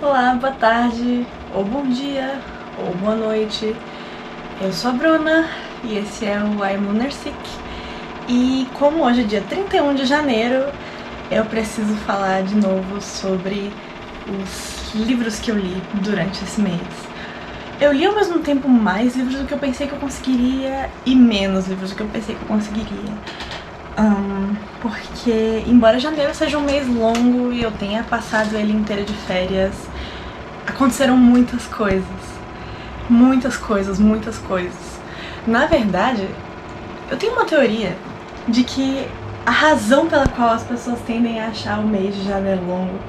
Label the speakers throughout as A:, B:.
A: Olá, boa tarde, ou bom dia, ou boa noite. Eu sou a Bruna e esse é o I'm Lunar Sick. E como hoje é dia 31 de janeiro, eu preciso falar de novo sobre os livros que eu li durante esse mês. Eu li ao mesmo tempo mais livros do que eu pensei que eu conseguiria e menos livros do que eu pensei que eu conseguiria. Porque, embora janeiro seja um mês longo e eu tenha passado ele inteiro de férias, aconteceram muitas coisas. Muitas coisas. Na verdade, eu tenho uma teoria de que a razão pela qual as pessoas tendem a achar o mês de janeiro longo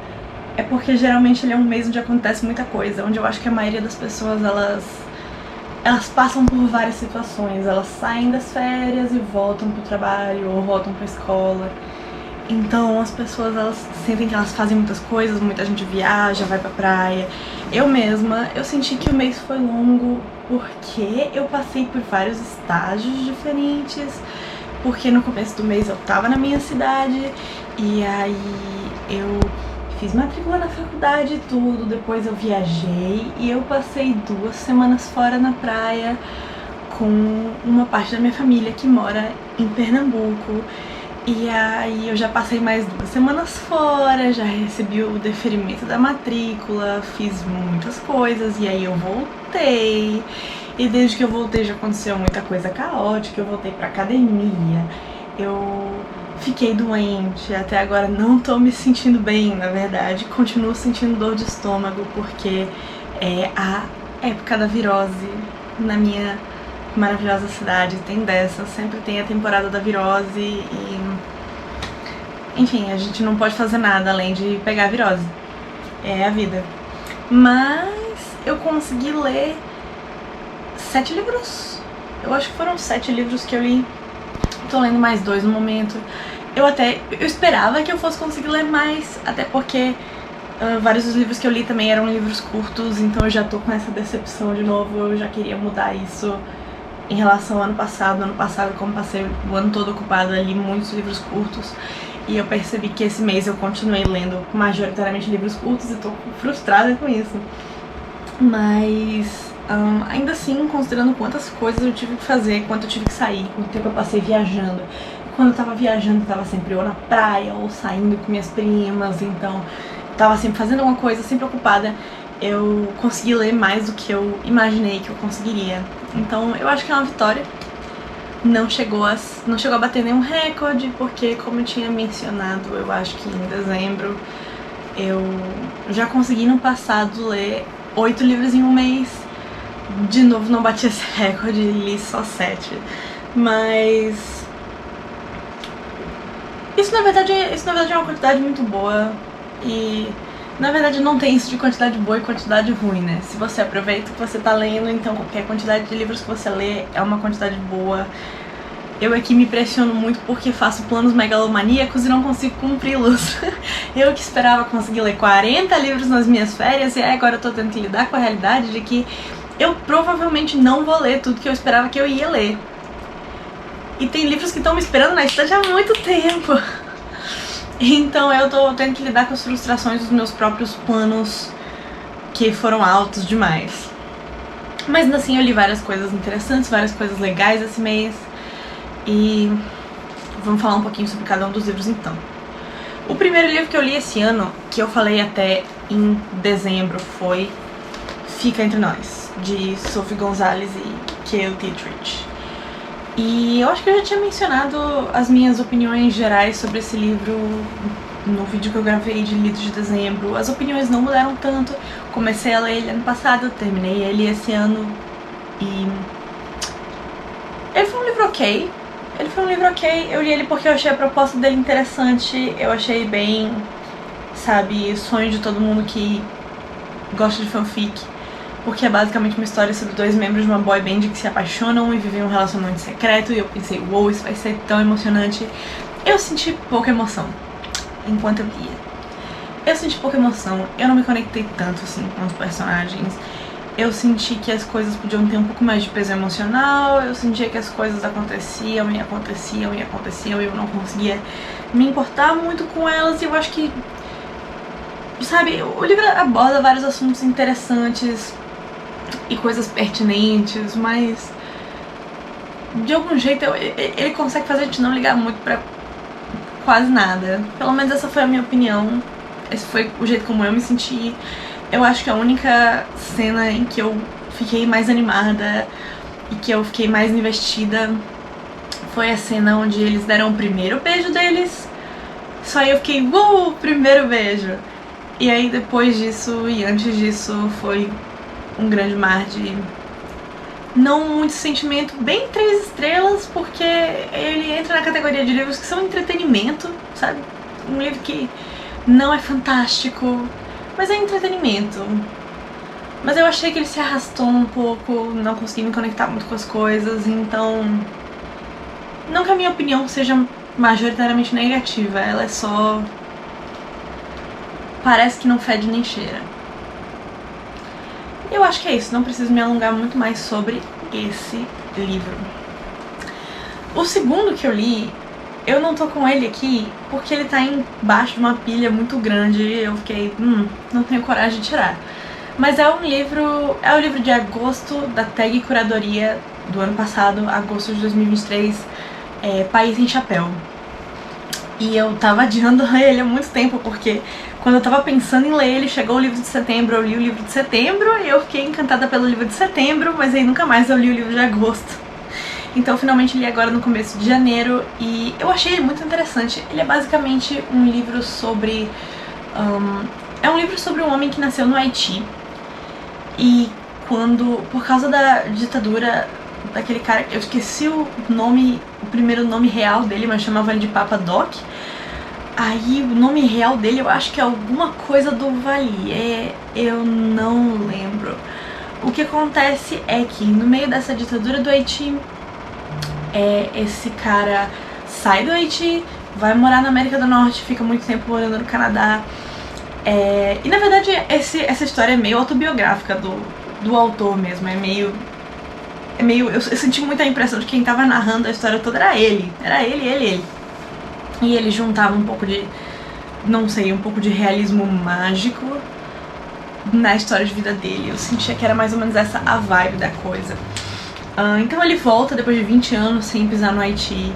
A: é porque geralmente ele é um mês onde acontece muita coisa, onde eu acho que a maioria das pessoas, elas passam por várias situações, elas saem das férias e voltam pro trabalho ou voltam pra escola. Então as pessoas, elas sentem que elas fazem muitas coisas, muita gente viaja, vai pra praia. Eu mesma, eu senti que o mês foi longo porque eu passei por vários estágios diferentes, porque no começo do mês eu tava na minha cidade e aí eu fiz matrícula na faculdade e tudo, depois eu viajei e eu passei 2 semanas fora na praia com uma parte da minha família que mora em Pernambuco. E aí eu já passei mais 2 semanas fora, já recebi o deferimento da matrícula, fiz muitas coisas e aí eu voltei. E desde que eu voltei já aconteceu muita coisa caótica, eu voltei pra academia, eu fiquei doente, até agora não tô me sentindo bem, na verdade, continuo sentindo dor de estômago porque é a época da virose na minha maravilhosa cidade, tem dessa, sempre tem a temporada da virose e enfim, a gente não pode fazer nada além de pegar a virose, é a vida. Mas eu consegui ler 7 livros, eu acho que foram 7 livros que eu li, tô lendo mais 2 no momento. Eu esperava que eu fosse conseguir ler mais, até porque vários dos livros que eu li também eram livros curtos, então eu já tô com essa decepção de novo, eu já queria mudar isso em relação ao ano passado. Ano passado, como passei o ano todo ocupada, li muitos livros curtos e eu percebi que esse mês eu continuei lendo majoritariamente livros curtos e tô frustrada com isso. Mas ainda assim, considerando quantas coisas eu tive que fazer, quanto eu tive que sair, quanto tempo eu passei viajando. Quando eu tava viajando, eu tava sempre ou na praia ou saindo com minhas primas, então eu tava sempre fazendo alguma coisa, sempre ocupada. Eu consegui ler mais do que eu imaginei que eu conseguiria. Então eu acho que é uma vitória. Não chegou a bater nenhum recorde, porque como eu tinha mencionado, eu acho que em dezembro eu já consegui no passado ler 8 livros em um mês. De novo não bati esse recorde, li só 7. Mas isso na verdade é uma quantidade muito boa e na verdade não tem isso de quantidade boa e quantidade ruim, né? Se você aproveita o que você tá lendo, então qualquer quantidade de livros que você lê é uma quantidade boa. Eu aqui me pressiono muito porque faço planos megalomaníacos e não consigo cumpri-los. Eu que esperava conseguir ler 40 livros nas minhas férias e agora eu tô tendo que lidar com a realidade de que eu provavelmente não vou ler tudo que eu esperava que eu ia ler. E tem livros que estão me esperando na estante há muito tempo. Então eu tô tendo que lidar com as frustrações dos meus próprios planos que foram altos demais. Mas ainda assim eu li várias coisas interessantes, várias coisas legais esse mês. E vamos falar um pouquinho sobre cada um dos livros então. O primeiro livro que eu li esse ano, que eu falei até em dezembro, foi Fica Entre Nós, de Sophie Gonzalez e Cale Dietrich. E eu acho que eu já tinha mencionado as minhas opiniões gerais sobre esse livro no vídeo que eu gravei de lidos de dezembro. As opiniões não mudaram tanto. Comecei a ler ele ano passado, terminei ele esse ano e ele foi um livro ok. Eu li ele porque eu achei a proposta dele interessante. Eu achei bem, sabe, sonho de todo mundo que gosta de fanfic. Porque é basicamente uma história sobre 2 membros de uma boy band que se apaixonam e vivem um relacionamento secreto. E eu pensei, uou, isso vai ser tão emocionante. Eu senti pouca emoção enquanto eu lia. Eu não me conectei tanto assim com os personagens. Eu senti que as coisas podiam ter um pouco mais de peso emocional. Eu sentia que as coisas aconteciam e eu não conseguia me importar muito com elas. E eu acho que sabe, o livro aborda vários assuntos interessantes e coisas pertinentes, mas de algum jeito ele consegue fazer a gente não ligar muito pra quase nada. Pelo menos essa foi a minha opinião, esse foi o jeito como eu me senti. Eu acho que a única cena em que eu fiquei mais animada e que eu fiquei mais investida foi a cena onde eles deram o primeiro beijo deles. Só aí eu fiquei, primeiro beijo! E aí depois disso e antes disso foi um grande mar de não muito sentimento, bem 3 estrelas, porque ele entra na categoria de livros que são entretenimento, sabe? Um livro que não é fantástico, mas é entretenimento. Mas eu achei que ele se arrastou um pouco, não consegui me conectar muito com as coisas, então... Não que a minha opinião seja majoritariamente negativa, ela é só... parece que não fede nem cheira. Eu acho que é isso, não preciso me alongar muito mais sobre esse livro. O segundo que eu li, eu não tô com ele aqui porque ele tá embaixo de uma pilha muito grande e eu fiquei, não tenho coragem de tirar. Mas é o livro de agosto da tag curadoria do ano passado, agosto de 2023, País em Chapéu. E eu tava adiando ele há muito tempo, porque quando eu tava pensando em ler ele, chegou o livro de setembro, eu li o livro de setembro e eu fiquei encantada pelo livro de setembro, mas aí nunca mais eu li o livro de agosto. Então eu finalmente li agora no começo de janeiro e eu achei ele muito interessante. Ele é basicamente um livro sobre... é um livro sobre um homem que nasceu no Haiti e por causa da ditadura daquele cara, eu esqueci o primeiro nome real dele, mas chamava ele de Papa Doc. Aí o nome real dele eu acho que é alguma coisa do Valier, eu não lembro. O que acontece é que no meio dessa ditadura do Haiti, esse cara sai do Haiti, vai morar na América do Norte, fica muito tempo morando no Canadá. E na verdade essa história é meio autobiográfica do autor mesmo, eu senti muita impressão de que quem tava narrando a história toda era ele. E ele juntava um pouco de, não sei, um pouco de realismo mágico na história de vida dele. Eu sentia que era mais ou menos essa a vibe da coisa. Então ele volta depois de 20 anos sem pisar no Haiti,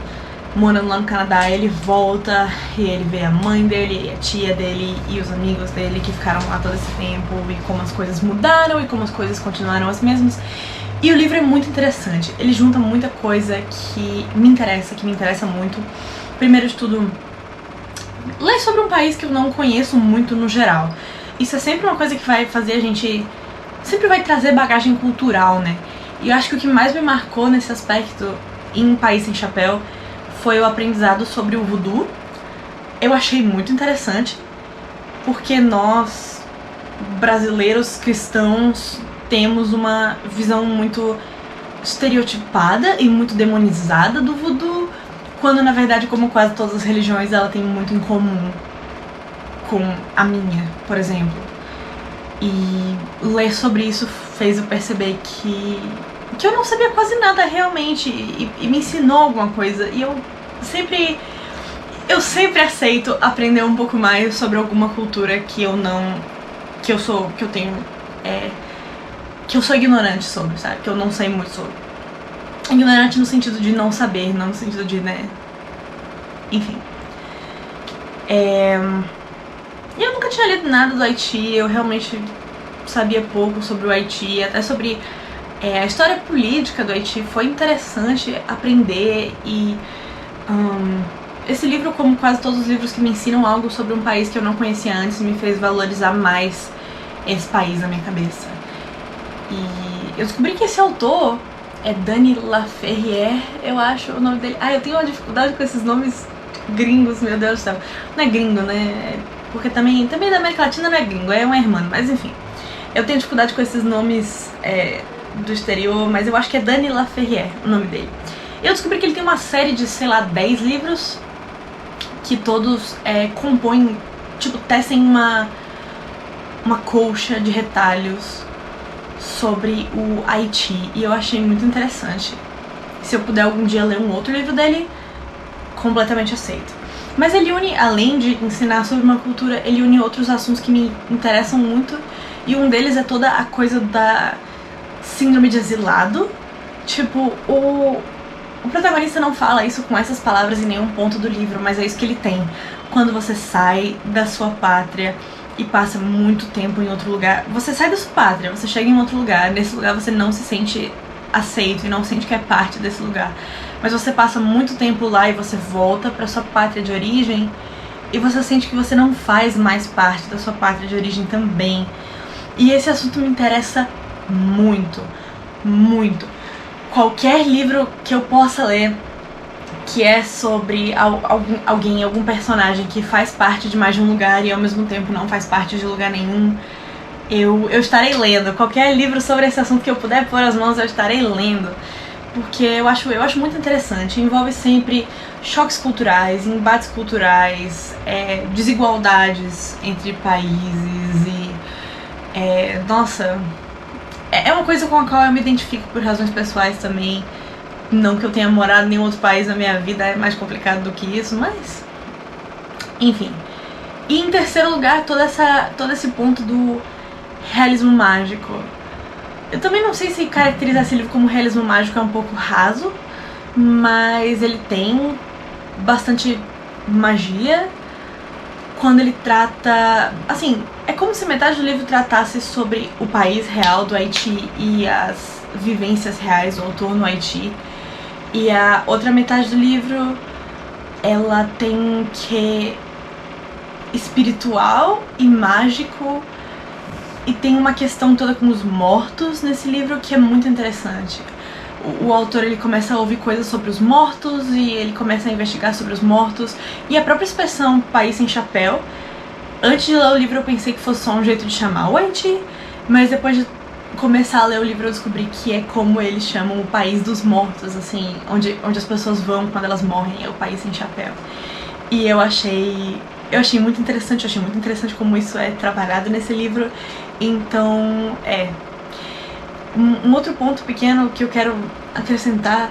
A: morando lá no Canadá. Ele volta e ele vê a mãe dele, e a tia dele e os amigos dele que ficaram lá todo esse tempo, e como as coisas mudaram e como as coisas continuaram as mesmas. E o livro é muito interessante, ele junta muita coisa que me interessa muito. Primeiro de tudo, ler sobre um país que eu não conheço muito no geral. Isso é sempre uma coisa que vai fazer a gente... sempre vai trazer bagagem cultural, né? E eu acho que o que mais me marcou nesse aspecto em País Sem Chapéu foi o aprendizado sobre o voodoo. Eu achei muito interessante, porque nós, brasileiros cristãos, temos uma visão muito estereotipada e muito demonizada do voodoo, quando na verdade, como quase todas as religiões, ela tem muito em comum com a minha, por exemplo. E ler sobre isso fez eu perceber que eu não sabia quase nada realmente, e me ensinou alguma coisa. E eu sempre aceito aprender um pouco mais sobre alguma cultura que eu sou ignorante sobre, sabe? Que eu não sei muito sobre. Ignorante no sentido de não saber, não no sentido de, né... Enfim. E eu nunca tinha lido nada do Haiti, eu realmente sabia pouco sobre o Haiti, até sobre a história política do Haiti. Foi interessante aprender e... esse livro, como quase todos os livros que me ensinam algo sobre um país que eu não conhecia antes, me fez valorizar mais esse país na minha cabeça. E eu descobri que esse autor é Dany Laferrière, eu acho o nome dele. Eu tenho uma dificuldade com esses nomes gringos, meu Deus do céu. Não é gringo, né? Porque também da América Latina não é gringo, é um hermano, mas enfim. Eu tenho dificuldade com esses nomes do exterior, mas eu acho que é Dany Laferrière o nome dele. Eu descobri que ele tem uma série de, sei lá, 10 livros que todos compõem, tipo, tecem uma colcha de retalhos sobre o Haiti, e eu achei muito interessante. Se eu puder algum dia ler um outro livro dele, completamente aceito. Mas ele une, além de ensinar sobre uma cultura, ele une outros assuntos que me interessam muito. E um deles é toda a coisa da síndrome de exilado. Tipo, o protagonista não fala isso com essas palavras em nenhum ponto do livro, mas é isso que ele tem. Quando você sai da sua pátria e passa muito tempo em outro lugar, você sai da sua pátria, você chega em outro lugar, nesse lugar você não se sente aceito e não sente que é parte desse lugar. Mas você passa muito tempo lá e você volta pra sua pátria de origem e você sente que você não faz mais parte da sua pátria de origem também. E esse assunto me interessa muito, muito. Qualquer livro que eu possa ler que é sobre alguém, algum personagem que faz parte de mais de um lugar e ao mesmo tempo não faz parte de lugar nenhum, eu estarei lendo. Qualquer livro sobre esse assunto que eu puder pôr as mãos, eu estarei lendo. Porque eu acho muito interessante. Envolve sempre choques culturais, embates culturais, desigualdades entre países e... nossa... É uma coisa com a qual eu me identifico por razões pessoais também. Não que eu tenha morado em nenhum outro país na minha vida, é mais complicado do que isso, mas... enfim. E em terceiro lugar, todo esse ponto do realismo mágico. Eu também não sei se caracterizar esse livro como realismo mágico é um pouco raso, mas ele tem bastante magia. Quando ele trata... assim, é como se metade do livro tratasse sobre o país real do Haiti e as vivências reais do autor no Haiti. E a outra metade do livro, ela tem um quê espiritual e mágico. E tem uma questão toda com os mortos nesse livro que é muito interessante. O autor, ele começa a ouvir coisas sobre os mortos e ele começa a investigar sobre os mortos. E a própria expressão País Sem Chapéu, antes de ler o livro eu pensei que fosse só um jeito de chamar o Haiti, mas depois de começar a ler o livro eu descobri que é como eles chamam o País dos Mortos, assim, onde as pessoas vão quando elas morrem, é o País Sem Chapéu. E eu achei muito interessante como isso é trabalhado nesse livro. Então, um outro ponto pequeno que eu quero acrescentar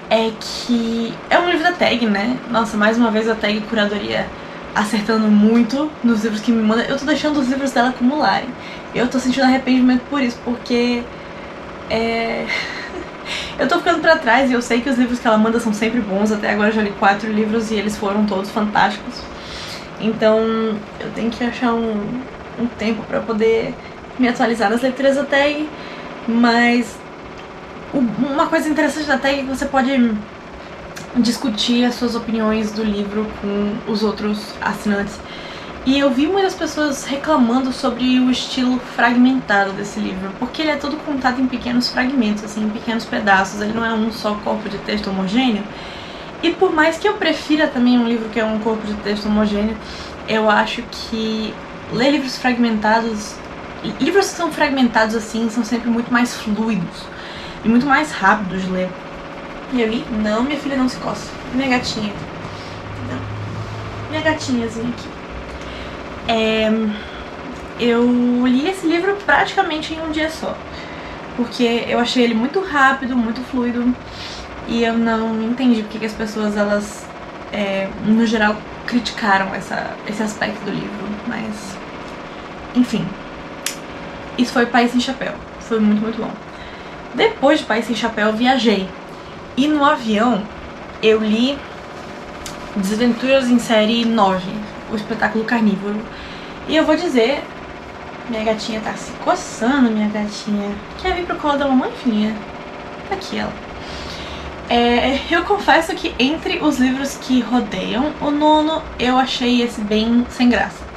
A: é que é um livro da Tag, né? Nossa, mais uma vez a Tag Curadoria acertando muito nos livros que me manda. Eu tô deixando os livros dela acumularem. Eu tô sentindo arrependimento por isso, porque eu tô ficando pra trás e eu sei que os livros que ela manda são sempre bons. Até agora eu já li 4 livros e eles foram todos fantásticos. Então eu tenho que achar um tempo pra poder me atualizar nas leituras da Tag. Mas uma coisa interessante da Tag é que você pode discutir as suas opiniões do livro com os outros assinantes. E eu vi muitas pessoas reclamando sobre o estilo fragmentado desse livro, porque ele é todo contado em pequenos fragmentos, assim, em pequenos pedaços. Ele não é um só corpo de texto homogêneo. E por mais que eu prefira também um livro que é um corpo de texto homogêneo, eu acho que ler livros fragmentados... livros que são fragmentados assim são sempre muito mais fluidos e muito mais rápidos de ler. E eu li... não, minha filha, não se coça. Minha gatinha. Não. Minha gatinhazinha aqui. Eu li esse livro praticamente em um dia só, porque eu achei ele muito rápido, muito fluido, e eu não entendi porque que as pessoas, elas, no geral, criticaram esse aspecto do livro, mas... enfim. Isso foi País Sem Chapéu. Foi muito, muito bom. Depois de País Sem Chapéu, eu viajei. E no avião, eu li Desventuras em Série 9, o espetáculo carnívoro. E eu vou dizer... minha gatinha tá se coçando, minha gatinha. Quer vir pro colo da mamãe, filhinha? Tá aqui ela. Eu confesso que entre os livros que rodeiam o nono, eu achei esse bem sem graça.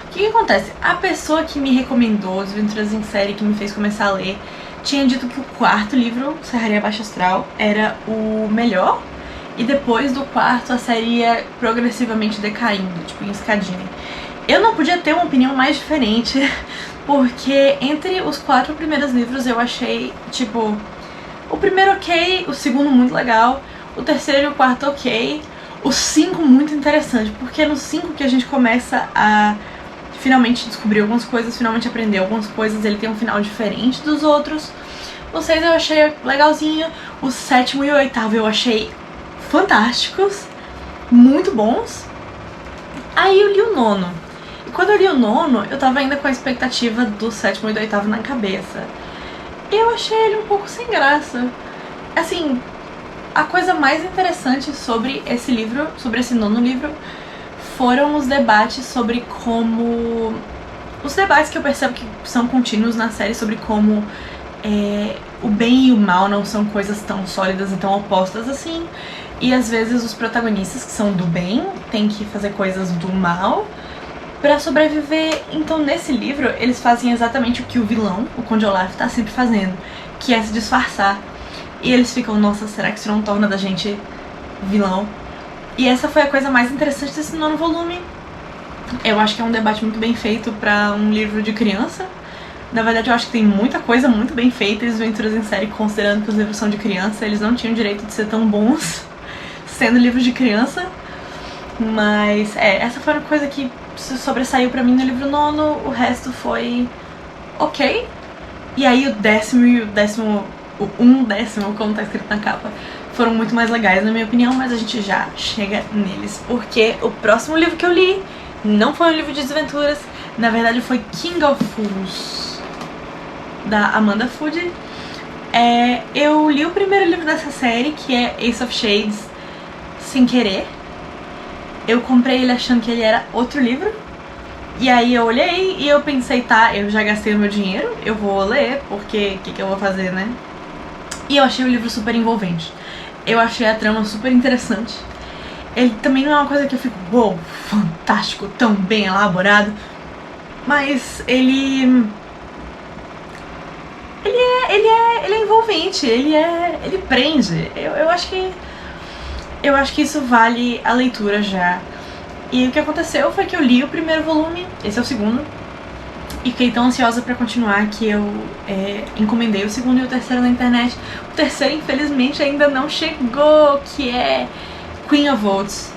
A: O que acontece? A pessoa que me recomendou Desventuras em Série, que me fez começar a ler, tinha dito que o 4º livro, Serraria Baixa Astral, era o melhor. E depois do 4º a série ia progressivamente decaindo, tipo em escadinha. Eu não podia ter uma opinião mais diferente, porque entre os 4 primeiros livros eu achei, tipo, o primeiro ok, o segundo muito legal, o terceiro e o quarto ok, o 5 muito interessante, porque é no 5 que a gente começa a finalmente descobrir algumas coisas, finalmente aprender algumas coisas. Ele tem um final diferente dos outros. O 6 eu achei legalzinho, o 7º e o 8º eu achei fantásticos, muito bons. Aí eu li o nono. E quando eu li o nono, eu tava ainda com a expectativa do sétimo e do oitavo na cabeça. E eu achei ele um pouco sem graça. Assim, a coisa mais interessante sobre esse livro, sobre esse nono livro, foram os debates sobre como... Os debates que eu percebo que são contínuos na série sobre como o bem e o mal não são coisas tão sólidas e tão opostas assim. E às vezes os protagonistas, que são do bem, têm que fazer coisas do mal pra sobreviver. Então nesse livro eles fazem exatamente o que o vilão, o Conde Olaf, tá sempre fazendo, que é se disfarçar. E eles ficam, nossa, será que isso não torna da gente vilão? E essa foi a coisa mais interessante desse nono volume. Eu acho que é um debate muito bem feito pra um livro de criança. Na verdade eu acho que tem muita coisa muito bem feita. Eles Desventuras em Série, considerando que os livros são de criança, eles não tinham direito de ser tão bons sendo livros de criança. Mas essa foi uma coisa que se sobressaiu pra mim no livro nono. O resto foi ok. E aí o décimo e o décimo, o undécimo, como tá escrito na capa, foram muito mais legais na minha opinião, mas a gente já chega neles, porque o próximo livro que eu li não foi um livro de desventuras, na verdade foi King of Fools, da Amanda Food. Eu li o primeiro livro dessa série, que é Ace of Shades, sem querer. Eu comprei ele achando que ele era outro livro, e aí eu olhei e eu pensei, tá, eu já gastei o meu dinheiro, eu vou ler, porque o que eu vou fazer, né? E eu achei o livro super envolvente. Eu achei a trama super interessante. Ele também não é uma coisa que eu fico, uou, fantástico, tão bem elaborado. Mas ele é envolvente, ele prende. Eu acho que isso vale a leitura já. E o que aconteceu foi que eu li o primeiro volume, esse é o segundo, e fiquei tão ansiosa pra continuar que eu encomendei o segundo e o terceiro na internet. O terceiro, infelizmente, ainda não chegou, que é Queen of Oats.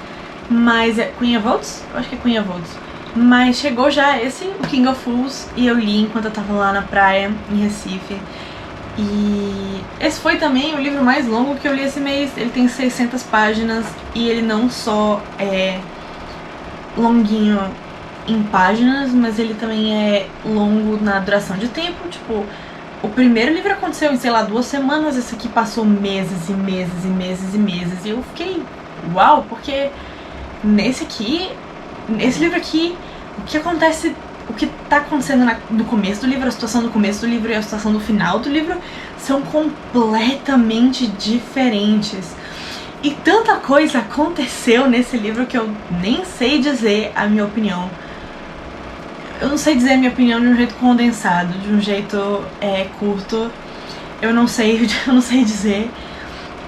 A: Mas Queen of Oats? Eu acho que é Queen of Oats. Mas chegou já esse, o King of Fools, e eu li enquanto eu tava lá na praia, em Recife. E esse foi também o livro mais longo que eu li esse mês. Ele tem 600 páginas e ele não só é longuinho em páginas, mas ele também é longo na duração de tempo. Tipo, o primeiro livro aconteceu em, sei lá, 2 semanas, esse aqui passou meses e meses e meses e meses. E eu fiquei, uau, porque nesse livro aqui, o que acontece, o que tá acontecendo no começo do livro, a situação do começo do livro e a situação do final do livro são completamente diferentes. E tanta coisa aconteceu nesse livro que eu nem sei dizer a minha opinião. Eu não sei dizer a minha opinião de um jeito condensado, de um jeito curto. Eu não sei dizer.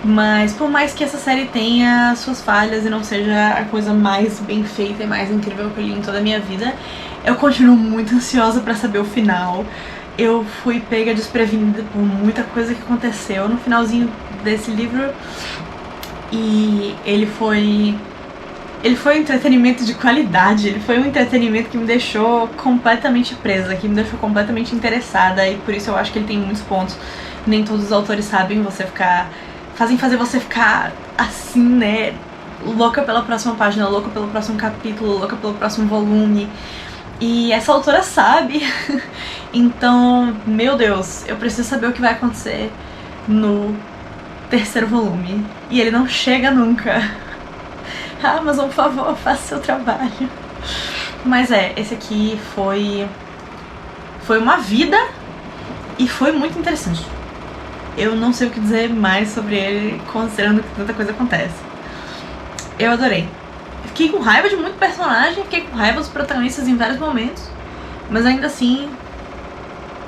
A: Mas por mais que essa série tenha suas falhas e não seja a coisa mais bem feita e mais incrível que eu li em toda a minha vida, eu continuo muito ansiosa pra saber o final. Eu fui pega desprevenida por muita coisa que aconteceu no finalzinho desse livro. E ele foi um entretenimento de qualidade, ele foi um entretenimento que me deixou completamente presa, que me deixou completamente interessada, e por isso eu acho que ele tem muitos pontos. Nem todos os autores sabem fazer você ficar assim, né, louca pela próxima página, louca pelo próximo capítulo, louca pelo próximo volume. E essa autora sabe. Então, meu Deus, eu preciso saber o que vai acontecer no terceiro volume. E ele não chega nunca. Ah, Amazon, por favor, faça seu trabalho. Mas esse aqui foi uma vida e foi muito interessante. Eu não sei o que dizer mais sobre ele, considerando que tanta coisa acontece. Eu adorei. Fiquei com raiva de muito personagem, fiquei com raiva dos protagonistas em vários momentos, mas ainda assim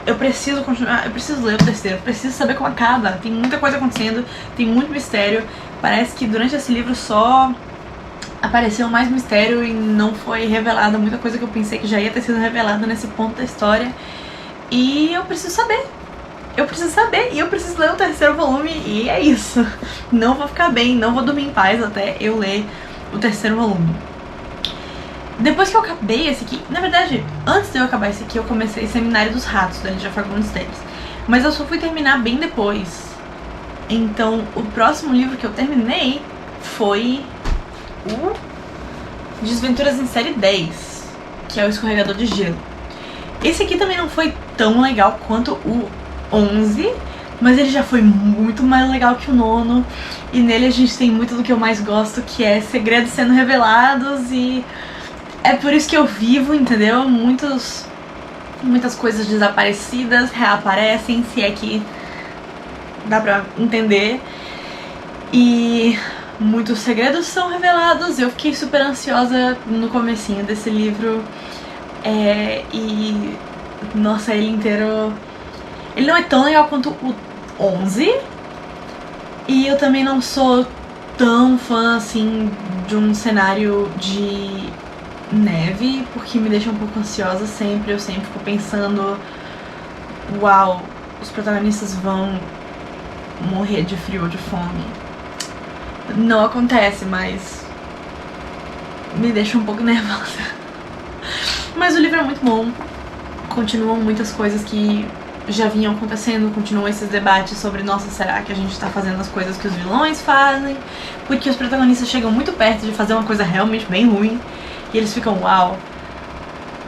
A: eu preciso continuar, eu preciso ler o terceiro, eu preciso saber como acaba. Tem muita coisa acontecendo, tem muito mistério. Parece que durante esse livro só apareceu mais mistério e não foi revelada muita coisa que eu pensei que já ia ter sido revelada nesse ponto da história. E eu preciso saber. E eu preciso ler o terceiro volume e é isso. Não vou ficar bem, não vou dormir em paz até eu ler o terceiro volume. Depois que eu acabei esse aqui, na verdade, antes de eu acabar esse aqui, eu comecei Seminário dos Ratos, da Lídia Fagundes Telles. Mas eu só fui terminar bem depois. Então, o próximo livro que eu terminei foi o Desventuras em Série 10, que é o Escorregador de Gelo. Esse aqui também não foi tão legal quanto o 11, mas ele já foi muito mais legal que o 9. E nele a gente tem muito do que eu mais gosto, que é segredos sendo revelados, e é por isso que eu vivo, entendeu? Muitas coisas desaparecidas reaparecem, se é que dá pra entender. E muitos segredos são revelados. Eu fiquei super ansiosa no comecinho desse livro. E nossa, ele inteiro, ele não é tão legal quanto o 11. E eu também não sou tão fã assim de um cenário de neve, porque me deixa um pouco ansiosa sempre. Eu sempre fico pensando, uau, os protagonistas vão morrer de frio ou de fome. Não acontece, mas me deixa um pouco nervosa. Mas o livro é muito bom, continuam muitas coisas que já vinham acontecendo, continuam esses debates sobre, nossa, será que a gente tá fazendo as coisas que os vilões fazem? Porque os protagonistas chegam muito perto de fazer uma coisa realmente bem ruim, e eles ficam, uau,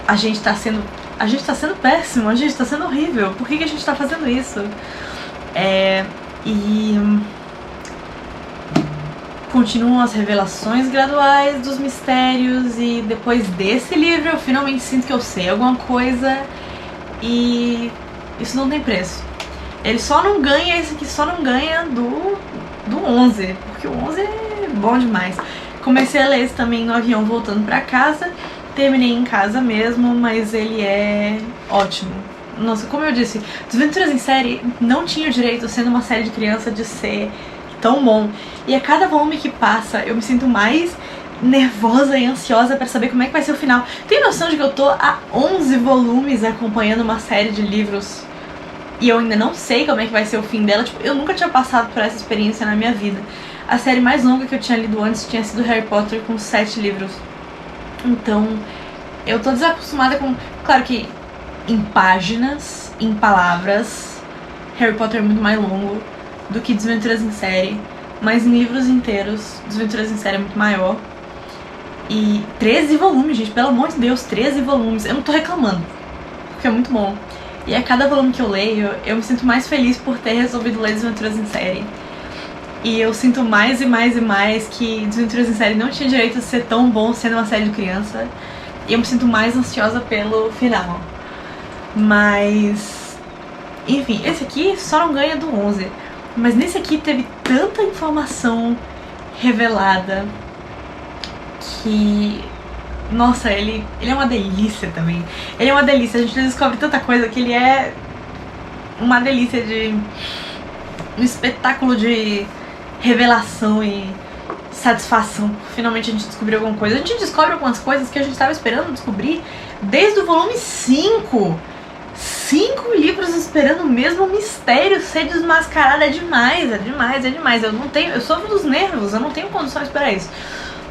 A: a gente tá sendo péssimo, a gente tá sendo horrível, por que a gente tá fazendo isso? E continuam as revelações graduais dos mistérios, e depois desse livro eu finalmente sinto que eu sei alguma coisa, e isso não tem preço. Ele só não ganha, esse aqui só não ganha do 11, porque o 11 é bom demais. Comecei a ler esse também no avião voltando pra casa, terminei em casa mesmo, mas ele é ótimo. Nossa, como eu disse, Desventuras em Série não tinha o direito, sendo uma série de criança, de ser tão bom. E a cada volume que passa, eu me sinto mais nervosa e ansiosa pra saber como é que vai ser o final. Tem noção de que eu tô há 11 volumes acompanhando uma série de livros e eu ainda não sei como é que vai ser o fim dela? Tipo, eu nunca tinha passado por essa experiência na minha vida. A série mais longa que eu tinha lido antes tinha sido Harry Potter, com 7 livros. Então, eu tô desacostumada com... Claro que em páginas, em palavras, Harry Potter é muito mais longo do que Desventuras em Série, mas em livros inteiros, Desventuras em Série é muito maior. E 13 volumes, gente, pelo amor de Deus, 13 volumes. Eu não tô reclamando, porque é muito bom. E a cada volume que eu leio, eu me sinto mais feliz por ter resolvido ler Desventuras em Série. E eu sinto mais e mais e mais que Desventuras em Série não tinha direito de ser tão bom sendo uma série de criança. E eu me sinto mais ansiosa pelo final. Mas... enfim, esse aqui só não ganha do 11. Mas nesse aqui teve tanta informação revelada que... nossa, ele é uma delícia também. Ele é uma delícia, a gente descobre tanta coisa que ele é uma delícia de... um espetáculo de revelação e satisfação. Finalmente a gente descobriu alguma coisa. A gente descobre algumas coisas que a gente estava esperando descobrir desde o volume 5. 5 livros esperando o mesmo mistério ser desmascarado. É demais, é demais, é demais. Eu sofro dos nervos, eu não tenho condição de esperar isso.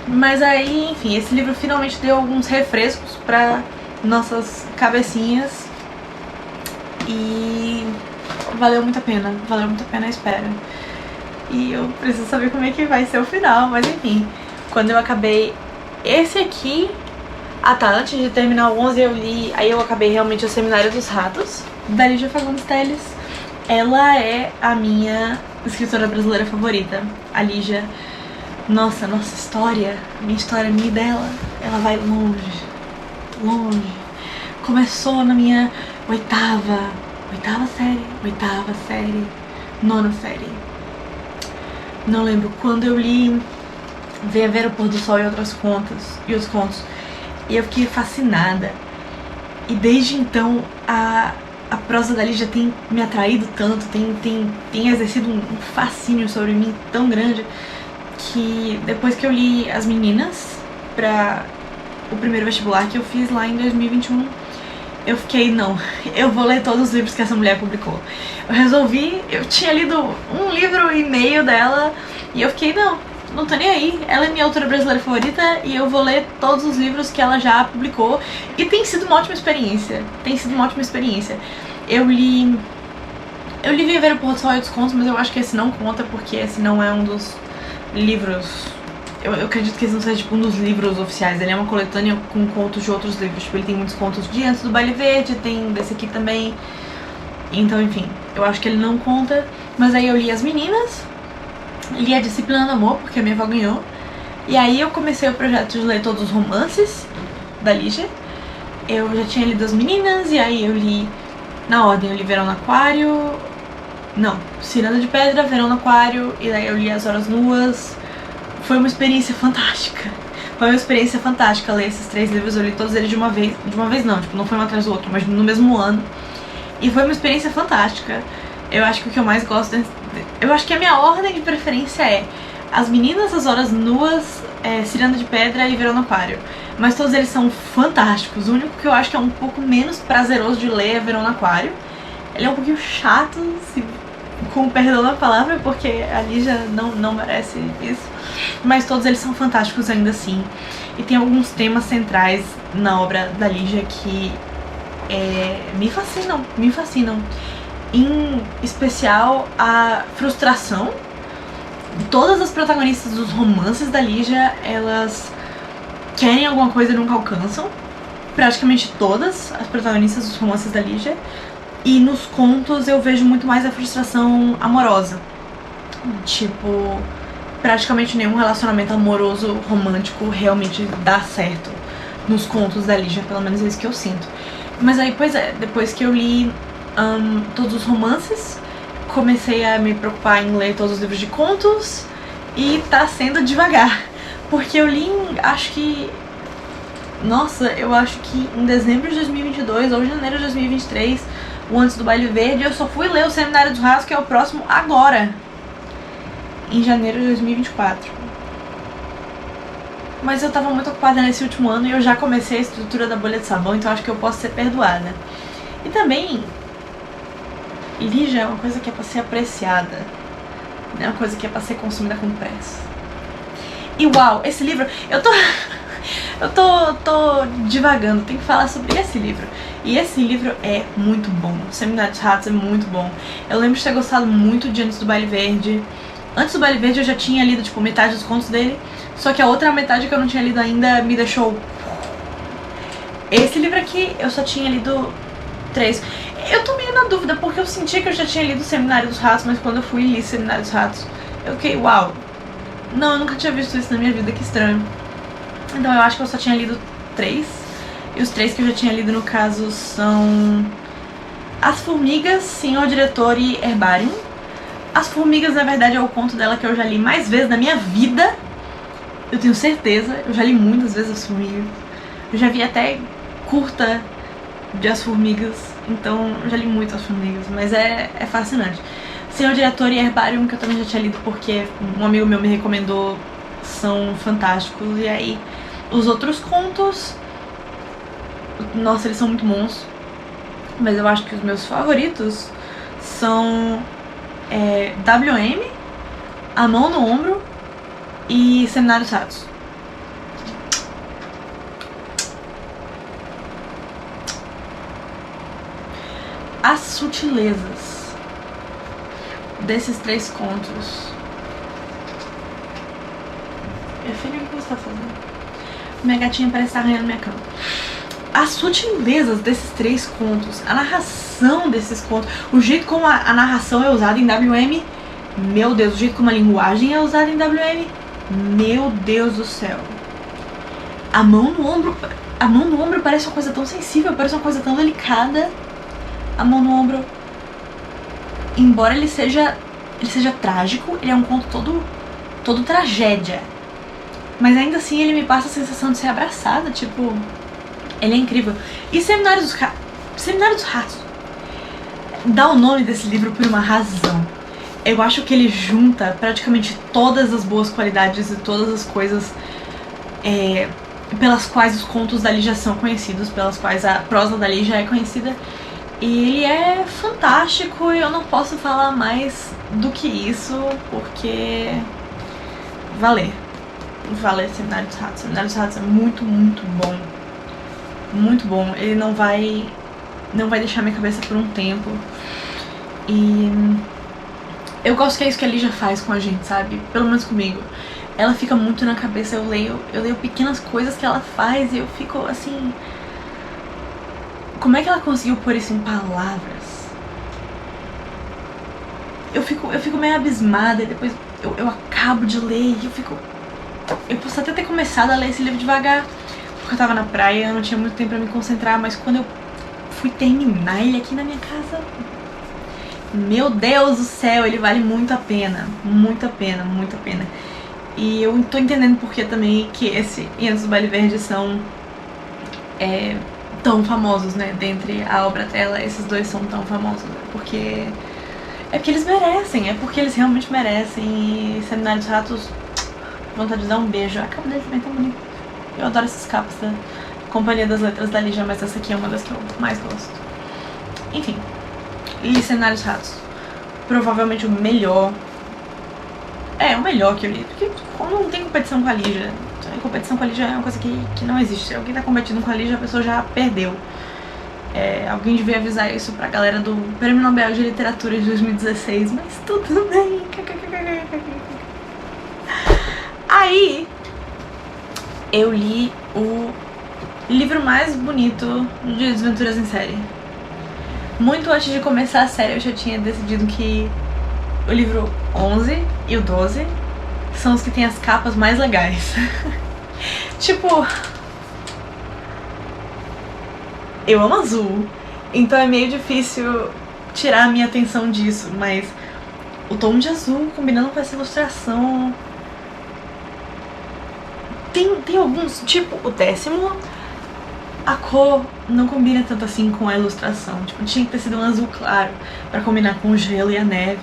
A: Mas aí, enfim, esse livro finalmente deu alguns refrescos pra nossas cabecinhas. E valeu muito a pena a espera. E eu preciso saber como é que vai ser o final, mas enfim. Quando eu acabei esse aqui... ah tá, antes de terminar o 11 eu li... aí eu acabei realmente o Seminário dos Ratos, da Lígia Fagundes Telles. Ela é a minha escritora brasileira favorita, a Lígia. Nossa história, minha e dela, ela vai longe, longe. Começou na minha oitava série, nona série. Não lembro quando eu li Venha Ver o Pôr do Sol e outros contos. E eu fiquei fascinada. E desde então a prosa da Lígia tem me atraído tanto, tem exercido um fascínio sobre mim tão grande, que depois que eu li As Meninas para o primeiro vestibular que eu fiz lá em 2021, eu fiquei, não, eu vou ler todos os livros que essa mulher publicou. Eu tinha lido 1 livro e meio dela e eu fiquei, não tô nem aí, ela é minha autora brasileira favorita e eu vou ler todos os livros que ela já publicou. E tem sido uma ótima experiência, Eu li Viver o Pôr do Sol e outros contos, mas eu acho que esse não conta porque esse não é um dos livros Eu acredito que esse não seja tipo um dos livros oficiais. Ele é uma coletânea com contos de outros livros. Tipo, ele tem muitos contos de Antes do Baile Verde, tem desse aqui também. Então, enfim, eu acho que ele não conta. Mas aí eu li As Meninas, li A Disciplina do Amor, porque a minha avó ganhou. E aí eu comecei o projeto de ler todos os romances da Lígia. Eu já tinha lido As Meninas, e aí eu li na ordem. Eu li Verão no Aquário, não, Ciranda de Pedra, Verão no Aquário, e daí eu li As Horas Nuas. Foi uma experiência fantástica. Foi uma experiência fantástica ler esses 3 livros. Eu li todos eles de uma vez não, tipo, não foi um atrás do outro, mas no mesmo ano. E foi uma experiência fantástica. Eu acho que o que eu mais gosto, eu acho que a minha ordem de preferência é As Meninas, As Horas Nuas, Ciranda de Pedra e Verão no Aquário. Mas todos eles são fantásticos. O único que eu acho que é um pouco menos prazeroso de ler é Verão no Aquário. Ele é um pouquinho chato, com o perdão da palavra, porque a Lígia não merece isso. Mas todos eles são fantásticos ainda assim. E tem alguns temas centrais na obra da Lígia que me fascinam. Em especial a frustração. Todas as protagonistas dos romances da Lígia, elas querem alguma coisa e nunca alcançam. Praticamente todas as protagonistas dos romances da Lígia. E nos contos eu vejo muito mais a frustração amorosa. Tipo, praticamente nenhum relacionamento amoroso romântico realmente dá certo nos contos da Lígia, pelo menos é isso que eu sinto. Mas aí, pois é, depois que eu li todos os romances, comecei a me preocupar em ler todos os livros de contos, e tá sendo devagar, porque eu li eu acho que em dezembro de 2022 ou janeiro de 2023, o Antes do Baile Verde. Eu só fui ler o Seminário dos Ratos, que é o próximo agora, em janeiro de 2024. Mas eu tava muito ocupada nesse último ano e eu já comecei a estrutura da bolha de sabão, então acho que eu posso ser perdoada. E também, Lígia é uma coisa que é pra ser apreciada, não é uma coisa que é pra ser consumida com pressa. E uau, esse livro, eu tô divagando, tem que falar sobre esse livro. E esse livro é muito bom, o Seminário dos Ratos é muito bom. Eu lembro de ter gostado muito de Antes do Baile Verde. Antes do Baile Verde eu já tinha lido, tipo, metade dos contos dele, só que a outra metade que eu não tinha lido ainda me deixou... Esse livro aqui eu só tinha lido 3. Eu tô meio na dúvida, porque eu sentia que eu já tinha lido o Seminário dos Ratos, mas quando eu fui ler o Seminário dos Ratos, eu fiquei, uau, não, eu nunca tinha visto isso na minha vida, que estranho. Então eu acho que eu só tinha lido 3. E os 3 que eu já tinha lido, no caso, são As Formigas, Senhor Diretor e Herbarium. As Formigas, na verdade, é o conto dela que eu já li mais vezes na minha vida. Eu tenho certeza, eu já li muitas vezes As Formigas. Eu já vi até curta de As Formigas, então eu já li muito As Formigas, mas é fascinante. Senhor Diretor e Herbarium, que eu também já tinha lido porque um amigo meu me recomendou, são fantásticos. E aí, os outros contos, nossa, eles são muito bons, mas eu acho que os meus favoritos são WM, A Mão no Ombro e Seminário dos Ratos. As sutilezas desses 3 contos. Minha filha, o que você tá fazendo? Minha gatinha parece estar arranhando minha cama. As sutilezas desses 3 contos, a narração desses contos, o jeito como a narração é usada em WM, meu Deus, o jeito como a linguagem é usada em WM, meu Deus do céu. A mão no ombro parece uma coisa tão sensível, parece uma coisa tão delicada. A Mão no Ombro, embora ele seja trágico, ele é um conto todo tragédia, mas ainda assim ele me passa a sensação de ser abraçada, tipo, ele é incrível. E Seminário dos Ratos dá o nome desse livro por uma razão. Eu acho que ele junta praticamente todas as boas qualidades e todas as coisas pelas quais os contos da Lígia são conhecidos, pelas quais a prosa da Lígia é conhecida. E ele é fantástico e eu não posso falar mais do que isso, porque vale Seminário dos Ratos. Seminário dos Ratos é muito, muito bom. Muito bom. Ele não vai deixar minha cabeça por um tempo. E eu gosto que é isso que a Lígia faz com a gente, sabe? Pelo menos comigo. ela fica muito na cabeça. Eu leio pequenas coisas que ela faz e eu fico assim, como é que ela conseguiu pôr isso em palavras? Eu fico meio abismada e depois eu acabo de ler e eu posso até ter começado a ler esse livro devagar, porque eu tava na praia, eu não tinha muito tempo pra me concentrar, mas quando eu fui terminar ele aqui na minha casa, meu Deus do céu, ele vale muito a pena. Muito a pena, muito a pena. E eu tô entendendo porque também que esse e Antes do Baile Verde são tão famosos, né? Dentre a obra dela, esses dois são tão famosos, né? Porque eles merecem, é porque eles realmente merecem. E Seminário dos Ratos, vontade de dar um beijo. A capa dele também é tão bonita. Eu adoro essas capas da Companhia das Letras da Lígia, mas essa aqui é uma das que eu mais gosto. Enfim, li Seminário dos Ratos. Provavelmente o melhor. O melhor que eu li. Porque não tem competição com a Lígia. Competição com a Lígia é uma coisa que não existe. Se alguém tá competindo com a Lígia, a pessoa já perdeu. Alguém devia avisar isso pra galera do Prêmio Nobel de Literatura de 2016, mas tudo bem. Aí, eu li o livro mais bonito de Desventuras em Série. Muito antes de começar a série, eu já tinha decidido que o livro 11 e o 12 são os que tem as capas mais legais. Tipo, eu amo azul, então é meio difícil tirar a minha atenção disso, mas o tom de azul combinando com essa ilustração. Tem alguns, tipo o 10º, a cor não combina tanto assim com a ilustração. Tipo, tinha que ter sido um azul claro pra combinar com o gelo e a neve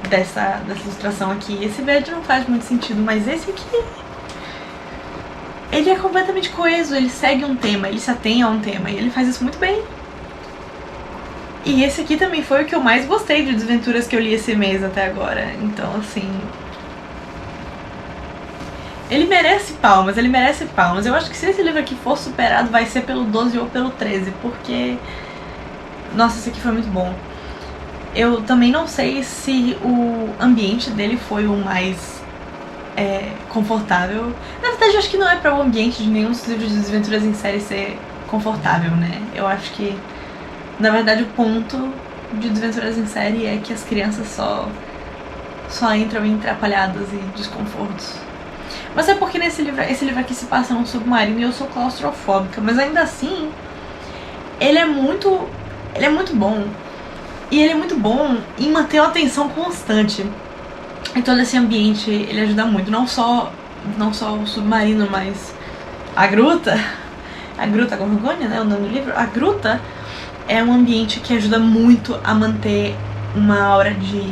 A: dessa ilustração aqui. Esse verde não faz muito sentido, mas esse aqui, ele é completamente coeso, ele segue um tema, ele se atém a um tema, e ele faz isso muito bem. E esse aqui também foi o que eu mais gostei de Desventuras que eu li esse mês até agora. Então, assim, ele merece palmas, ele merece palmas. Eu acho que se esse livro aqui for superado, vai ser pelo 12 ou pelo 13, porque, nossa, esse aqui foi muito bom. Eu também não sei se o ambiente dele foi o mais confortável. Na verdade, eu acho que não é para o ambiente de nenhum dos livros de Desventuras em Série ser confortável, né? Eu acho que, na verdade, o ponto de Desventuras em Série é que as crianças só entram em atrapalhadas e desconfortos. Mas é porque esse livro aqui se passa num submarino e eu sou claustrofóbica, mas ainda assim, ele é muito bom. E ele é muito bom em manter uma atenção constante em todo esse ambiente. Ele ajuda muito, não só o submarino, mas a gruta, Gorgônia, né, o nome do livro. A gruta é um ambiente que ajuda muito a manter uma aura de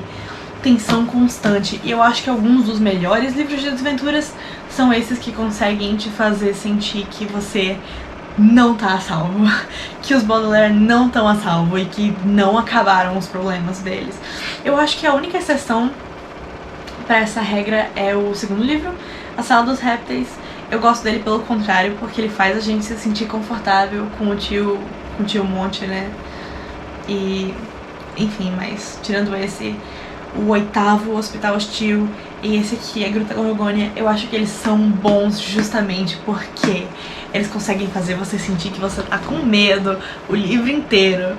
A: tensão constante. E eu acho que alguns dos melhores livros de desventuras são esses que conseguem te fazer sentir que você não tá a salvo, que os Baudelaire não estão a salvo e que não acabaram os problemas deles. Eu acho que a única exceção para essa regra é o segundo livro, A Sala dos Répteis. Eu gosto dele pelo contrário, porque ele faz a gente se sentir confortável com o tio Monte, né? E, enfim, mas tirando esse, o 8º, Hospital Hostil, e esse aqui, a Gruta Gorgônia, eu acho que eles são bons justamente porque eles conseguem fazer você sentir que você tá com medo o livro inteiro.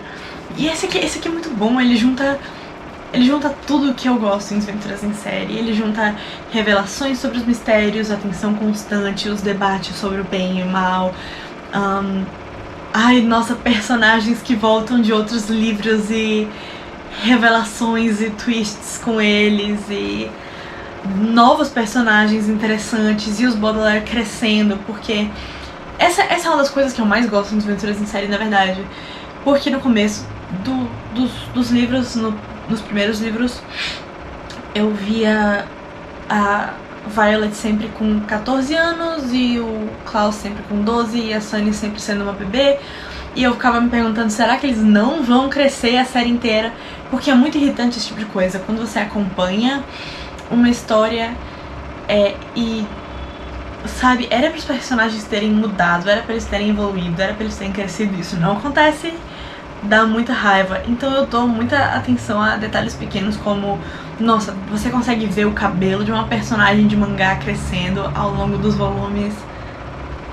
A: E esse aqui é muito bom, ele junta tudo o que eu gosto em Desventuras em Série. Ele junta revelações sobre os mistérios, a tensão constante, os debates sobre o bem e o mal. Personagens que voltam de outros livros e revelações e twists com eles e novos personagens interessantes e os Baudelaire crescendo, porque essa é uma das coisas que eu mais gosto em Desventuras em Série, na verdade, porque no começo dos livros, nos primeiros livros, eu via a Violet sempre com 14 anos e o Klaus sempre com 12 e a Sunny sempre sendo uma bebê. E eu ficava me perguntando, será que eles não vão crescer a série inteira? Porque é muito irritante esse tipo de coisa. Quando você acompanha uma história e, sabe, era para os personagens terem mudado, era para eles terem evoluído, era para eles terem crescido. Isso não acontece. dá muita raiva. Então eu dou muita atenção a detalhes pequenos como, nossa, você consegue ver o cabelo de uma personagem de mangá crescendo ao longo dos volumes.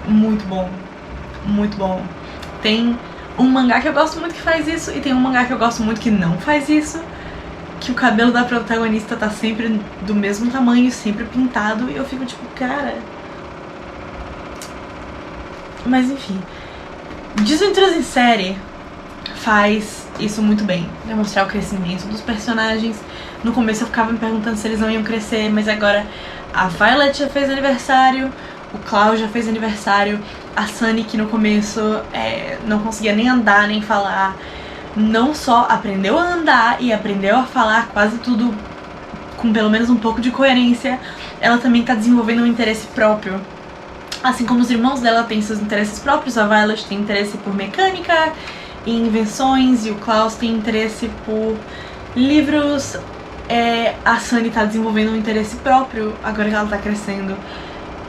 A: Muito bom, muito bom. Tem um mangá que eu gosto muito que faz isso e tem um mangá que eu gosto muito que não faz isso, que o cabelo da protagonista tá sempre do mesmo tamanho, sempre pintado, e eu fico tipo, cara... Mas enfim, Desventuras em Série faz isso muito bem, demonstrar o crescimento dos personagens. No começo eu ficava me perguntando se eles não iam crescer, mas agora a Violet já fez aniversário, o Cloud já fez aniversário, a Sunny, que no começo não conseguia nem andar, nem falar, não só aprendeu a andar e aprendeu a falar quase tudo com pelo menos um pouco de coerência, ela também tá desenvolvendo um interesse próprio. Assim como os irmãos dela têm seus interesses próprios, a Violet tem interesse por mecânica e invenções, e o Klaus tem interesse por livros. A Sunny tá desenvolvendo um interesse próprio agora que ela tá crescendo.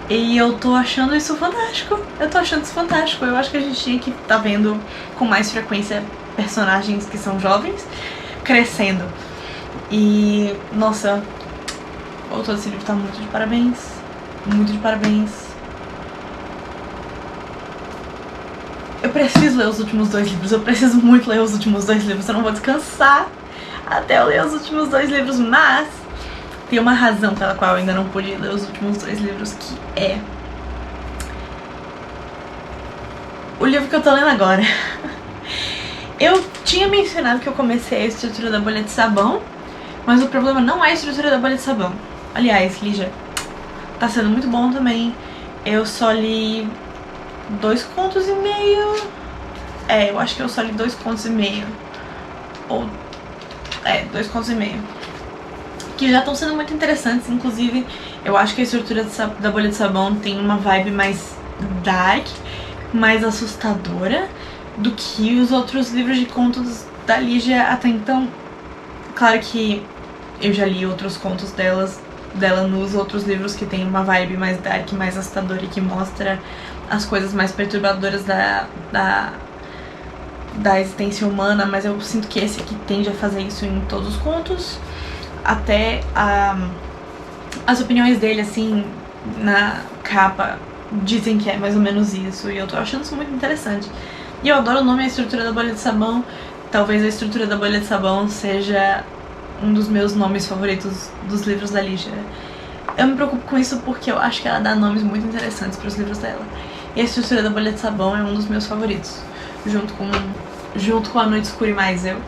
A: E eu tô achando isso fantástico. Eu acho que a gente tinha que tá vendo com mais frequência personagens que são jovens crescendo. E, nossa, o autor desse livro tá muito de parabéns. Muito de parabéns. Eu preciso ler os últimos 2 livros. Eu preciso muito ler os últimos 2 livros. Eu não vou descansar até eu ler os últimos 2 livros, mas tem uma razão pela qual eu ainda não pude ler os últimos 2 livros, que é o livro que eu tô lendo agora. Eu tinha mencionado que eu comecei a estrutura da bolha de sabão, mas o problema não é a estrutura da bolha de sabão. Aliás, Lígia, tá sendo muito bom também. Eu só li 2 contos e meio. Eu acho que eu só li 2 contos e meio. 2 contos e meio. Que já estão sendo muito interessantes. Inclusive, eu acho que a estrutura da bolha de sabão tem uma vibe mais dark, mais assustadora do que os outros livros de contos da Lígia até então. Claro que eu já li outros contos dela nos outros livros que tem uma vibe mais dark, mais assustadora e que mostra as coisas mais perturbadoras da existência humana, mas eu sinto que esse aqui tende a fazer isso em todos os contos. Até as opiniões dele, assim, na capa, dizem que é mais ou menos isso, e eu tô achando isso muito interessante. E eu adoro o nome A Estrutura da Bolha de Sabão. Talvez A Estrutura da Bolha de Sabão seja um dos meus nomes favoritos dos livros da Lígia. Eu me preocupo com isso porque eu acho que ela dá nomes muito interessantes para os livros dela. E A Estrutura da Bolha de Sabão é um dos meus favoritos, junto com A Noite Escura e Mais Eu.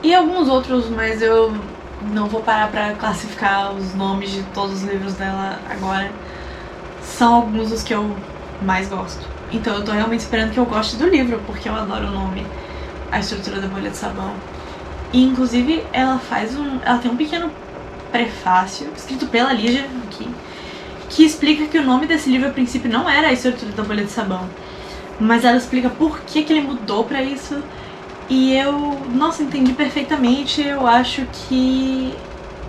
A: E alguns outros, mas eu não vou parar pra classificar os nomes de todos os livros dela agora. São alguns dos que eu mais gosto. Então eu tô realmente esperando que eu goste do livro, porque eu adoro o nome A Estrutura da Bolha de Sabão. E inclusive ela tem um pequeno prefácio escrito pela Lígia aqui, que explica que o nome desse livro a princípio não era A Estrutura da Bolha de Sabão, mas ela explica por que ele mudou pra isso. E eu, nossa, entendi perfeitamente. Eu acho que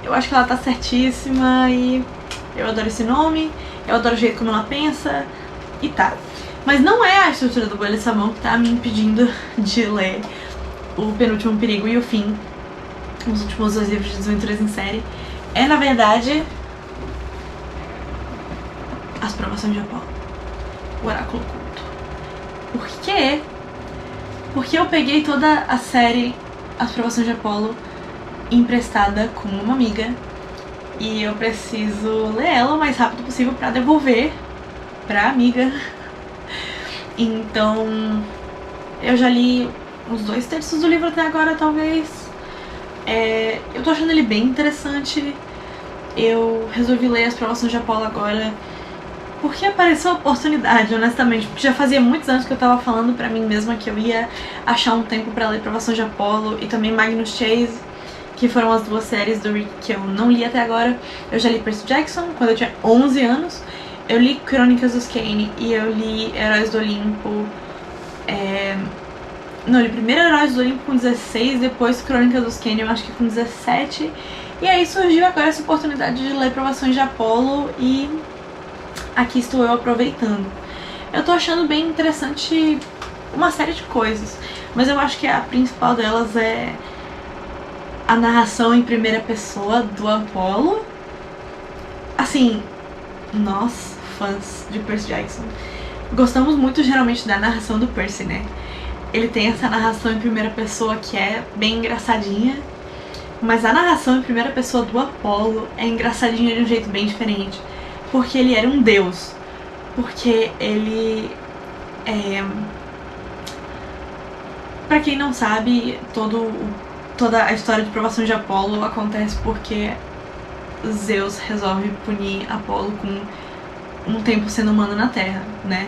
A: ela tá certíssima e eu adoro esse nome, eu adoro o jeito como ela pensa e tá. Mas não é A Estrutura da Bolha de Sabão que tá me impedindo de ler O Penúltimo Perigo e o Fim, os últimos 2 livros de Desventuras em Série. É, na verdade, As Provações de Apolo, o Oráculo Oculto. Por quê? Porque eu peguei toda a série As Provações de Apolo emprestada com uma amiga e eu preciso ler ela o mais rápido possível pra devolver pra amiga. Então eu já li uns 2/3 do livro até agora, talvez. Eu tô achando ele bem interessante. Eu resolvi ler As Provações de Apolo agora porque apareceu a oportunidade, honestamente. Porque já fazia muitos anos que eu tava falando pra mim mesma que eu ia achar um tempo pra ler Provações de Apolo e também Magnus Chase, que foram as 2 séries do Rick que eu não li até agora. Eu já li Percy Jackson quando eu tinha 11 anos. Eu li Crônicas dos Kane e eu li Heróis do Olimpo. Não, eu li primeiro Heróis do Olimpo com 16, depois Crônicas dos Kane, eu acho que com 17. E aí surgiu agora essa oportunidade de ler Provações de Apolo e aqui estou eu aproveitando. Eu tô achando bem interessante uma série de coisas. Mas eu acho que a principal delas é a narração em primeira pessoa do Apollo. Assim, nós, fãs de Percy Jackson, gostamos muito geralmente da narração do Percy, né? Ele tem essa narração em primeira pessoa que é bem engraçadinha, mas a narração em primeira pessoa do Apollo é engraçadinha de um jeito bem diferente, porque ele era um deus, porque ele pra quem não sabe, toda a história de provação de Apollo acontece porque Zeus resolve punir Apollo com um tempo sendo humano na Terra, né?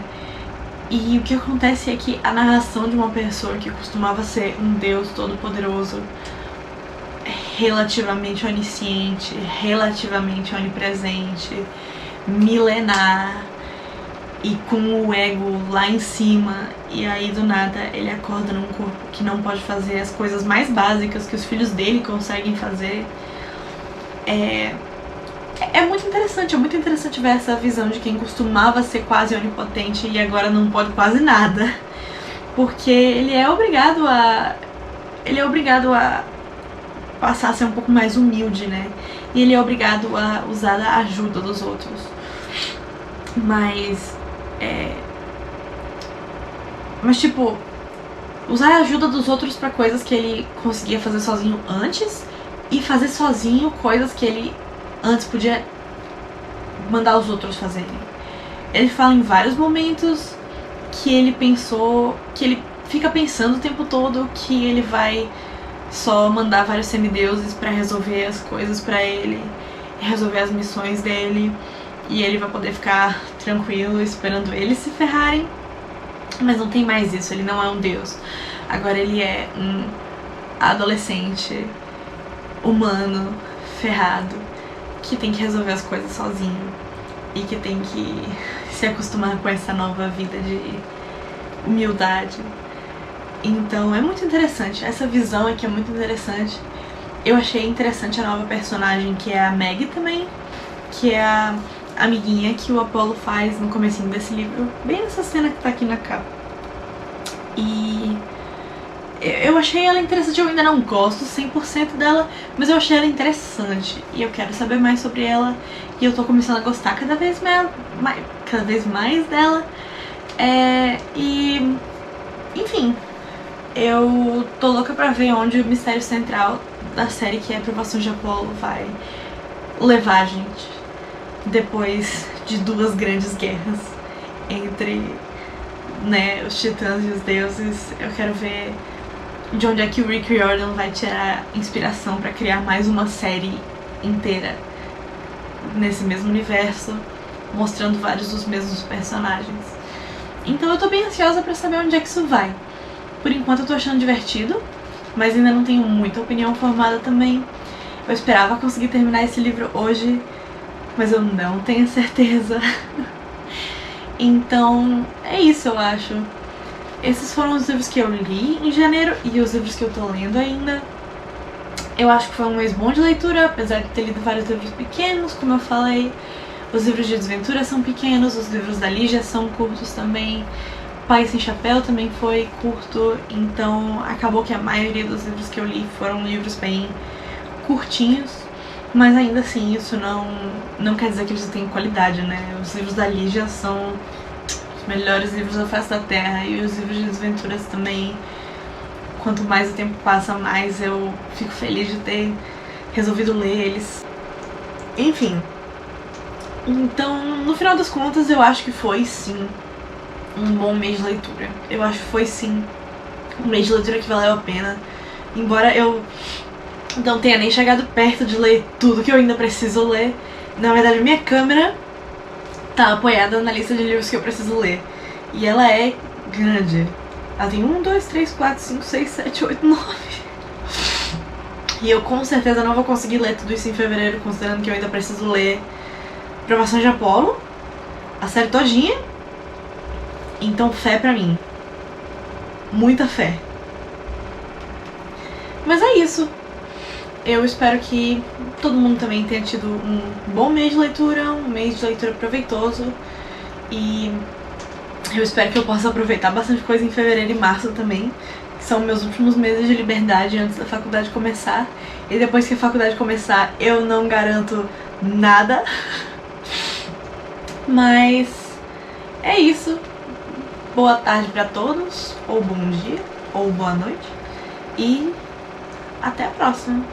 A: E o que acontece é que a narração de uma pessoa que costumava ser um deus todo-poderoso, relativamente onisciente, relativamente onipresente, milenar e com o ego lá em cima, e aí do nada ele acorda num corpo que não pode fazer as coisas mais básicas que os filhos dele conseguem fazer. É muito interessante ver essa visão de quem costumava ser quase onipotente e agora não pode quase nada. Porque ele é obrigado a passar a ser um pouco mais humilde, né? E ele é obrigado a usar a ajuda dos outros. Mas tipo, usar a ajuda dos outros pra coisas que ele conseguia fazer sozinho antes e fazer sozinho coisas que ele antes podia mandar os outros fazerem. Ele fala em vários momentos que ele fica pensando o tempo todo que ele vai só mandar vários semideuses pra resolver as coisas pra ele, resolver as missões dele, e ele vai poder ficar tranquilo esperando eles se ferrarem. Mas não tem mais isso, ele não é um deus. Agora ele é um adolescente humano ferrado que tem que resolver as coisas sozinho e que tem que se acostumar com essa nova vida de humildade. Então é muito interessante, essa visão aqui é muito interessante. Eu achei interessante a nova personagem, que é a Meg também, que é a amiguinha que o Apollo faz no comecinho desse livro, bem nessa cena que tá aqui na capa. E eu achei ela interessante, eu ainda não gosto 100% dela, mas eu achei ela interessante e eu quero saber mais sobre ela, e eu tô começando a gostar cada vez mais dela. E enfim, eu tô louca pra ver onde o mistério central da série, que é a provação de Apollo, vai levar a gente depois de duas grandes guerras entre, né, os titãs e os deuses. Eu quero ver de onde é que o Rick Riordan vai tirar inspiração pra criar mais uma série inteira nesse mesmo universo, mostrando vários dos mesmos personagens. Então eu tô bem ansiosa pra saber onde é que isso vai. Por enquanto eu tô achando divertido, mas ainda não tenho muita opinião formada também. Eu esperava conseguir terminar esse livro hoje, mas eu não tenho certeza. Então é isso, eu acho. Esses foram os livros que eu li em janeiro e os livros que eu tô lendo ainda. Eu acho que foi um mês bom de leitura, apesar de ter lido vários livros pequenos, como eu falei. Os livros de desventura são pequenos, os livros da Lígia são curtos também. Pai Sem Chapéu também foi curto, então acabou que a maioria dos livros que eu li foram livros bem curtinhos. Mas ainda assim, isso não quer dizer que eles têm qualidade, né? Os livros da Lígia são os melhores livros da face da Terra, e os livros de desventuras também. Quanto mais o tempo passa, mais eu fico feliz de ter resolvido ler eles. Enfim. Então, no final das contas, eu acho que foi sim um bom mês de leitura. Eu acho que foi sim um mês de leitura que valeu a pena. Embora eu não tenha nem chegado perto de ler tudo que eu ainda preciso ler. Na verdade, minha câmera tá apoiada na lista de livros que eu preciso ler. E ela é grande. Ela tem 1, 2, 3, 4, 5, 6, 7, 8, 9. E eu com certeza não vou conseguir ler tudo isso em fevereiro, considerando que eu ainda preciso ler Provação de Apollo, a série todinha. Então fé pra mim. Muita fé. Mas é isso. Eu espero que todo mundo também tenha tido um bom mês de leitura, um mês de leitura proveitoso. E Eu espero que eu possa aproveitar bastante coisa em fevereiro e março também, que são meus últimos meses de liberdade antes da faculdade começar. E depois que a faculdade começar, eu não garanto nada. Mas é isso. Boa tarde pra todos, ou bom dia, ou boa noite. E até a próxima.